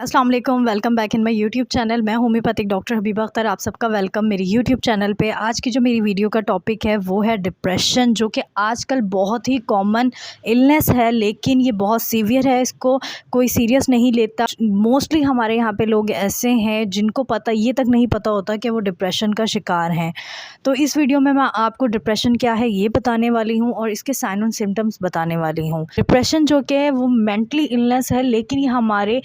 अस्सलाम वालेकुम, welcome back in my YouTube channel. मैं होम्योपैथिक डॉक्टर हबीबा अख्तर, आप सबका वेलकम मेरी यूट्यूब चैनल पे। आज की जो मेरी वीडियो का टॉपिक है वो है डिप्रेशन, जो कि आजकल बहुत ही कॉमन इलनेस है, लेकिन ये बहुत सीवियर है। इसको कोई सीरियस नहीं लेता। मोस्टली हमारे यहाँ पे लोग ऐसे हैं जिनको ये तक नहीं पता होता कि वो डिप्रेशन का शिकार हैं। तो इस वीडियो में मैं आपको डिप्रेशन क्या है ये बताने वाली हूँ और इसके साइन और सिम्टम्स बताने वाली हूँ। डिप्रेशन जो कि है वो मेंटली इलनेस है, लेकिन ये हमारे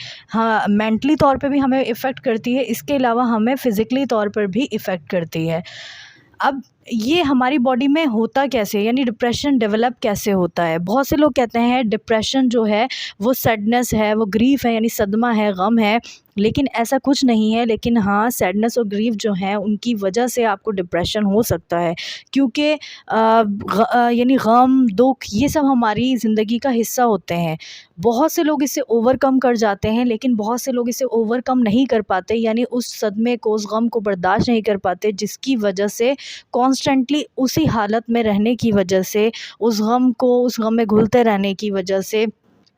मेंटली तौर पे भी हमें इफ़ेक्ट करती है, इसके अलावा हमें फ़िज़िकली तौर पर भी इफ़ेक्ट करती है। अब ये हमारी बॉडी में होता कैसे, यानी डिप्रेशन डेवलप कैसे होता है? बहुत से लोग कहते हैं डिप्रेशन जो है वो सैडनेस है, वो ग्रीफ़ है, यानी सदमा है, गम है, लेकिन ऐसा कुछ नहीं है। लेकिन हाँ, सैडनेस और ग्रीफ़ जो हैं उनकी वजह से आपको डिप्रेशन हो सकता है, क्योंकि यानी गम, दुःख ये सब हमारी ज़िंदगी का हिस्सा होते हैं। बहुत से लोग इसे ओवरकम कर जाते हैं, लेकिन बहुत से लोग इसे ओवरकम नहीं कर पाते, यानी उस सदमे को, उस गम को बर्दाश्त नहीं कर पाते, जिसकी वजह से कॉन्स्टेंटली उसी हालत में रहने की वजह से, उस गम में घुलते रहने की वजह से,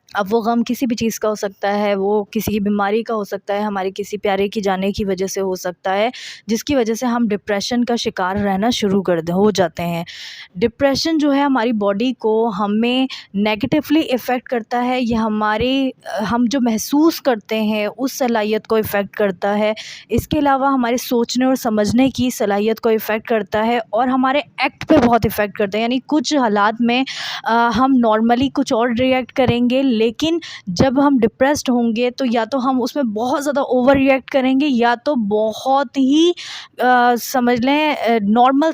अब वो गम किसी भी चीज़ का हो सकता है, वो किसी की बीमारी का हो सकता है, हमारे किसी प्यारे की जाने की वजह से हो सकता है, जिसकी वजह से हम डिप्रेशन का शिकार रहना शुरू हो जाते हैं। डिप्रेशन जो है हमारी बॉडी को, हमें नेगेटिवली इफ़ेक्ट करता है। ये हम जो महसूस करते हैं उस सलाहियत को इफ़ेक्ट करता है। इसके अलावा हमारे सोचने और समझने की सलाहियत को इफ़ेक्ट करता है और हमारे एक्ट पे बहुत इफ़ेक्ट करता है। यानी कुछ हालात में हम नॉर्मली कुछ और रिएक्ट करेंगे, लेकिन जब हम डिप्रेस्ड होंगे तो या तो हम उसमें बहुत ज़्यादा ओवर रिएक्ट करेंगे, या तो बहुत ही समझ लें नॉर्मल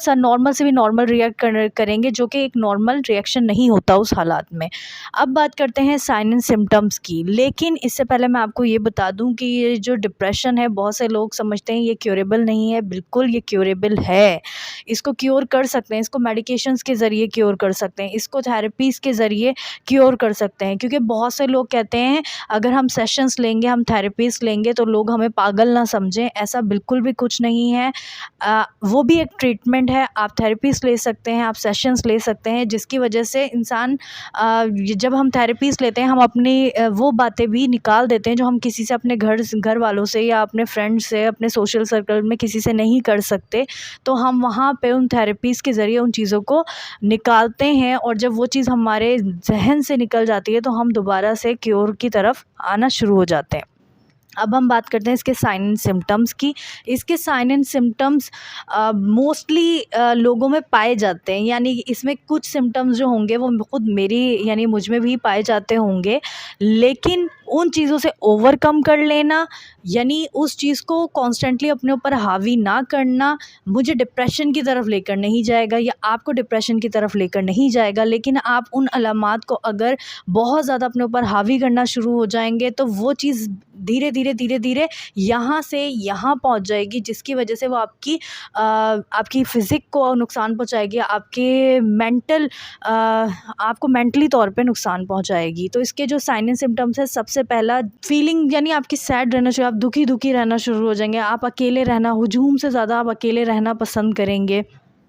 से भी नॉर्मल रिएक्ट करेंगे, जो कि एक नॉर्मल रिएक्शन नहीं होता उस हालात में। अब बात करते हैं साइन एंड सिम्टम्स की, लेकिन इससे पहले मैं आपको ये बता दूं कि ये जो डिप्रेशन है, बहुत से लोग समझते हैं ये क्योरेबल नहीं है। बिल्कुल ये क्योरेबल है। इसको क्योर कर सकते हैं, इसको मेडिकेशंस के ज़रिए क्योर कर सकते हैं, इसको थेरेपीज़ के ज़रिए क्योर कर सकते हैं। क्योंकि बहुत से लोग कहते हैं अगर हम सेशंस लेंगे, हम थेरेपीज़ लेंगे तो लोग हमें पागल ना समझें। ऐसा बिल्कुल भी कुछ नहीं है। वो भी एक ट्रीटमेंट है। आप थेरेपीज़ ले सकते हैं, आप सेशंस ले सकते हैं, जिसकी वजह से इंसान जब हम थेरेपीज़ लेते हैं, हम अपनी वो बातें भी निकाल देते हैं जो हम किसी से, अपने घर वालों से या अपने फ्रेंड्स से, अपने सोशल सर्कल में किसी से नहीं कर सकते। तो हम वहाँ पे उन थेरेपीज़ के ज़रिए उन चीज़ों को निकालते हैं, और जब वो चीज़ हमारे ज़हन से निकल जाती है तो हम दोबारा से क्योर की तरफ आना शुरू हो जाते हैं। अब हम बात करते हैं इसके साइन एंड सिम्टम्स की। इसके साइन एंड सिम्टम्स मोस्टली लोगों में पाए जाते हैं, यानी इसमें कुछ सिम्टम्स जो होंगे वो खुद मेरी, यानी मुझ में भी पाए जाते होंगे, लेकिन उन चीज़ों से ओवरकम कर लेना, यानी उस चीज़ को कॉन्स्टेंटली अपने ऊपर हावी ना करना, मुझे डिप्रेशन की तरफ लेकर नहीं जाएगा या आपको डिप्रेशन की तरफ लेकर नहीं जाएगा। लेकिन आप उन अलामात को अगर बहुत ज़्यादा अपने ऊपर हावी करना शुरू हो जाएंगे तो वो चीज़ धीरे धीरे यहाँ से यहाँ पहुँच जाएगी, जिसकी वजह से वो आपकी फ़िज़िक को नुकसान पहुँचाएगी, आपको मेंटली तौर पे नुकसान पहुँचाएगी। तो इसके जो साइन एंड सिम्टम्स है, सबसे पहला फीलिंग, यानी आपकी सैड रहना शुरू, आप दुखी रहना शुरू हो जाएंगे, आप अकेले रहना, हुजूम से ज़्यादा आप अकेले रहना पसंद करेंगे।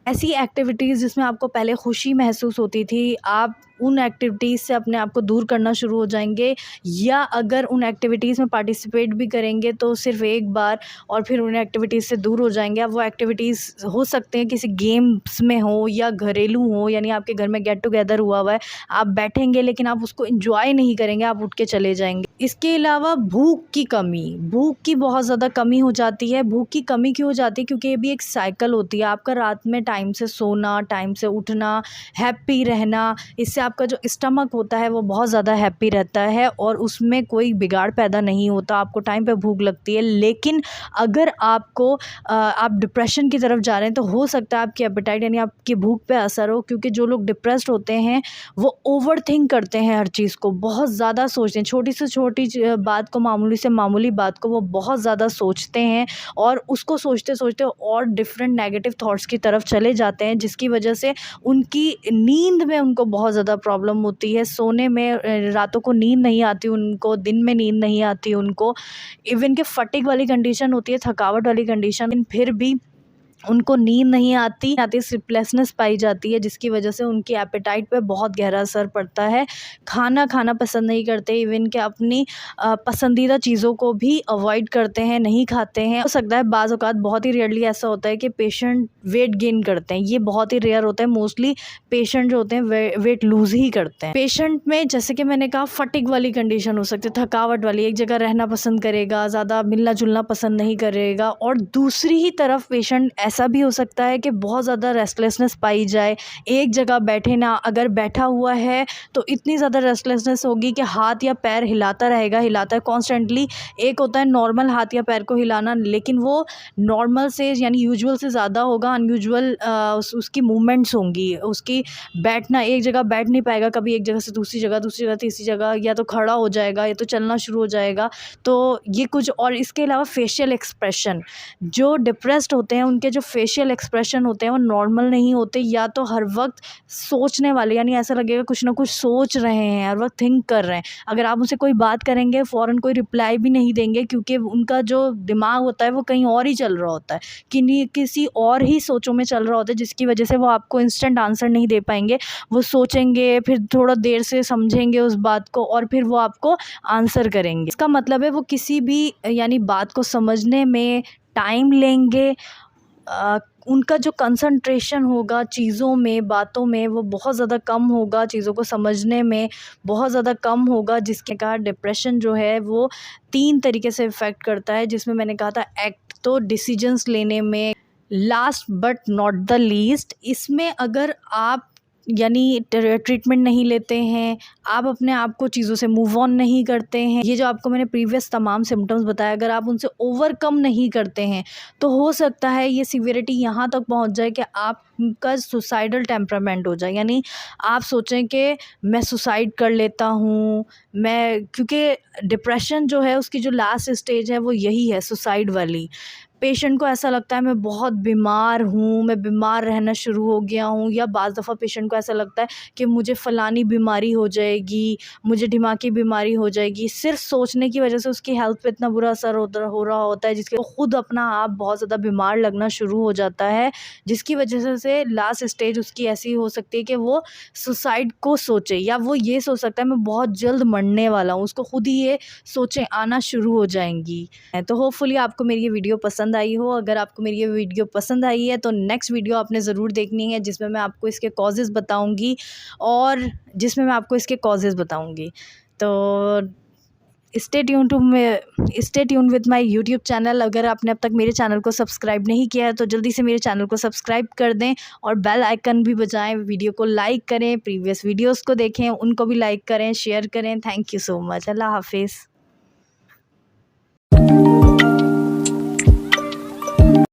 ऐसी एक्टिविटीज़ जिसमें आपको पहले खुशी महसूस होती थी, आप उन एक्टिविटीज़ से अपने आप को दूर करना शुरू हो जाएंगे, या अगर उन एक्टिविटीज़ में पार्टिसिपेट भी करेंगे तो सिर्फ़ एक बार, और फिर उन एक्टिविटीज़ से दूर हो जाएंगे। अब वो एक्टिविटीज़ हो सकते हैं किसी गेम्स में हो या घरेलू हो, यानी आपके घर में गेट टुगेदर हुआ है, आप बैठेंगे लेकिन आप उसको एंजॉय नहीं करेंगे, आप उठ के चले जाएंगे। इसके अलावा भूख की बहुत ज़्यादा कमी हो जाती है। भूख की कमी क्यों हो जाती है? क्योंकि ये भी एक साइकिल होती है। आपका रात में टाइम से सोना, टाइम से उठना, हैप्पी रहना, इससे आपका जो स्टमक होता है वो बहुत ज़्यादा हैप्पी रहता है और उसमें कोई बिगाड़ पैदा नहीं होता, आपको टाइम पे भूख लगती है। लेकिन अगर आप डिप्रेशन की तरफ जा रहे हैं तो हो सकता है आपकी एपेटाइट, यानी आपकी भूख पे असर हो, क्योंकि जो लोग डिप्रेस्ड होते हैं वो ओवरथिंक करते हैं, हर चीज़ को बहुत ज़्यादा सोचते हैं, छोटी से छोटी बात को, मामूली से मामूली बात को वो बहुत ज़्यादा सोचते हैं, और उसको सोचते सोचते और डिफरेंट नेगेटिव थॉट्स की तरफ चले जाते हैं, जिसकी वजह से उनकी नींद में उनको बहुत ज़्यादा प्रॉब्लम होती है। सोने में रातों को नींद नहीं आती उनको, दिन में नींद नहीं आती उनको, इवन के फटीग वाली कंडीशन होती है, थकावट वाली कंडीशन, फिर भी उनको नींद नहीं आती स्लीपलेसनेस पाई जाती है, जिसकी वजह से उनकी एपेटाइट पे बहुत गहरा असर पड़ता है। खाना खाना पसंद नहीं करते, इवन कि अपनी पसंदीदा चीज़ों को भी अवॉइड करते हैं, नहीं खाते हैं। हो सकता है बाज़ औक़ात बहुत ही रेयरली ऐसा होता है कि पेशेंट वेट गेन करते हैं, ये बहुत ही रेयर होता है। मोस्टली पेशेंट जो होते हैं वेट लूज़ ही करते हैं। पेशेंट में जैसे कि मैंने कहा फटीग वाली कंडीशन हो सकती है, थकावट वाली, एक जगह रहना पसंद करेगा, ज़्यादा मिलना-जुलना पसंद नहीं करेगा। और दूसरी ही तरफ पेशेंट ऐसा भी हो सकता है कि बहुत ज़्यादा रेस्टलेसनेस पाई जाए, एक जगह बैठे ना, अगर बैठा हुआ है तो इतनी ज़्यादा रेस्टलेसनेस होगी कि हाथ या पैर हिलाता रहेगा, हिलाता है कॉन्स्टेंटली। एक होता है नॉर्मल हाथ या पैर को हिलाना, लेकिन वो नॉर्मल से यानी यूजुअल से ज़्यादा होगा, अनयूजुअल उसकी मूवमेंट्स होंगी, उसकी बैठना, एक जगह बैठ नहीं पाएगा, कभी एक जगह से दूसरी जगह तीसरी जगह, या तो खड़ा हो जाएगा या तो चलना शुरू हो जाएगा। तो ये कुछ, और इसके अलावा फेशियल एक्सप्रेशन, जो डिप्रेस्ड होते हैं उनके जो फेशियल एक्सप्रेशन होते हैं वो नॉर्मल नहीं होते, या तो हर वक्त सोचने वाले, यानी ऐसा लगेगा कुछ ना कुछ सोच रहे हैं, हर वक्त थिंक कर रहे हैं। अगर आप उनसे कोई बात करेंगे फ़ौरन कोई रिप्लाई भी नहीं देंगे, क्योंकि उनका जो दिमाग होता है वो कहीं और ही चल रहा होता है, किसी और ही सोचों में चल रहा होता है, जिसकी वजह से वो आपको इंस्टेंट आंसर नहीं दे पाएंगे। वो सोचेंगे, फिर थोड़ा देर से समझेंगे उस बात को, और फिर वो आपको आंसर करेंगे। इसका मतलब है वो किसी भी यानी बात को समझने में टाइम लेंगे। उनका जो कंसंट्रेशन होगा चीज़ों में, बातों में, वो बहुत ज़्यादा कम होगा, चीज़ों को समझने में बहुत ज़्यादा कम होगा। जिसके कारण डिप्रेशन जो है वो 3 तरीके से इफ़ेक्ट करता है, जिसमें मैंने कहा था एक्ट तो डिसीजंस लेने में। Last but not the least, इसमें अगर आप यानी ट्रीटमेंट नहीं लेते हैं, आप अपने आप को चीज़ों से मूव ऑन नहीं करते हैं, ये जो आपको मैंने प्रीवियस तमाम सिम्टम्स बताया, अगर आप उनसे ओवरकम नहीं करते हैं, तो हो सकता है ये सिवियरिटी यहाँ तक पहुँच जाए कि आपका सुसाइडल टेम्परामेंट हो जाए। यानी आप सोचें कि मैं सुसाइड कर लेता हूँ, क्योंकि डिप्रेशन जो है उसकी जो लास्ट स्टेज है वो यही है, सुसाइड वाली। पेशेंट को ऐसा लगता है मैं बहुत बीमार हूँ, मैं बीमार रहना शुरू हो गया हूँ, या बाज़ दफ़ा पेशेंट को ऐसा लगता है कि मुझे फ़लानी बीमारी हो जाएगी, मुझे दिमागी बीमारी हो जाएगी। सिर्फ सोचने की वजह से उसकी हेल्थ पे इतना बुरा असर हो रहा होता है, जिसके वो खुद अपना आप बहुत ज़्यादा बीमार लगना शुरू हो जाता है, जिसकी वजह से लास्ट स्टेज उसकी ऐसी हो सकती है कि वो सुसाइड को सोचे, या वो ये सोच सकता है मैं बहुत जल्द मरने वाला हूँ, उसको खुद ही ये सोचें आना शुरू हो जाएंगी। तो होपफुली आपको मेरी ये वीडियो पसंद आई हो। अगर आपको मेरी ये वीडियो पसंद आई है तो नेक्स्ट वीडियो आपने ज़रूर देखनी है, जिसमें मैं आपको इसके कॉजेज़ बताऊंगी, तो stay tune with my YouTube channel. अगर आपने अब तक मेरे चैनल को सब्सक्राइब नहीं किया है तो जल्दी से मेरे चैनल को सब्सक्राइब कर दें और बेल आइकन भी बजाएं। वीडियो को लाइक करें, प्रीवियस वीडियोस को देखें, उनको भी लाइक करें, शेयर करें। Thank you so much. अल्लाह हाफिज़।